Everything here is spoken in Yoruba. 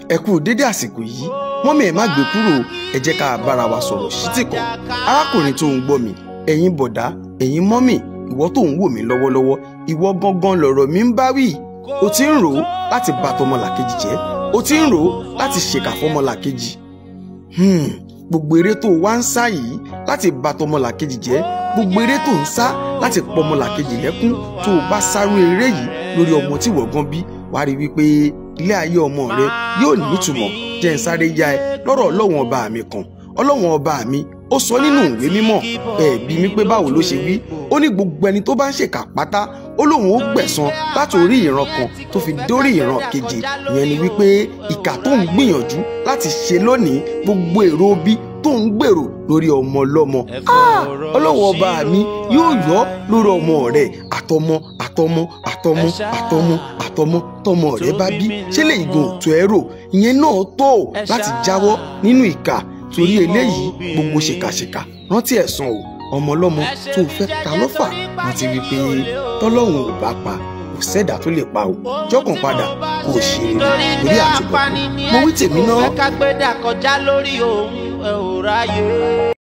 ẹ kú dédé àsìkò yìí mọ́mí ẹ má gbé kúrò ẹ jẹ́ ká bára wa sọ̀rọ̀ ṣítì kan arákùnrin tó ń gbọ́ mi ẹ̀yin bọ̀dá ẹ̀yin mọ́mí ìwọ tó ń wò mí lọ́wọ́lọ́wọ́ ìwọ gangan lọ̀rọ̀ mi ń bá wí o ti ń rò ó láti bà tọmọlàkejì jẹ́ o ti ń rò ó láti ṣèkà fọmọlàkejì gbogbo eré tó wá ń sá yìí láti bà tọmọlàkejì jẹ́ gbogbo eré tó ń sá láti pọmọlàkejì lẹ́kún tó o bá sáré eré yìí lórí ọmọ tí wọ́n gan bí wàá rí wípé ilé ayé ọmọ rẹ yóò nítumọ̀ jẹ́ ń sáré yá ẹ lọ́rọ̀ ọlọ́wọ̀n ọba mi kan ọlọ́wọ̀n ọba mi ó sọ nínú ìwé mímọ́ ẹ bí mi pé báwo ló ṣe wí ó ní gbogbo ẹni tó bá ń ṣèkà pátá ó lóun ó gbẹ̀san látòrí ìran kan tó fi dórí ìran kejì ìyẹn ni wípé ìkà tó ń gbìyànjú láti ṣe lónìí gbogbo èrò bí tó ń gbèrò lórí ọmọ ọlọ́mọ ọlọ́wọ̀n ọba mi yóò yọ lórí ọmọ rẹ àtọmọ tọmọ rẹ bá bí ṣé lè gùn tó ẹ rò ìyẹn náà tó láti jáwọ́ nínú ìkà torí eléyìí gbogbo ṣèkàṣèkà rántí ẹ̀san o ọmọ ọlọ́mọ tó fẹ́ ta lọ́fà rántí wípé tọ́lọ́hun ò bá pa kò sẹ́dá tó lè pa o jọ́kàn padà kò ṣe rere lórí àtúbọ̀ mo wí tèmi náà.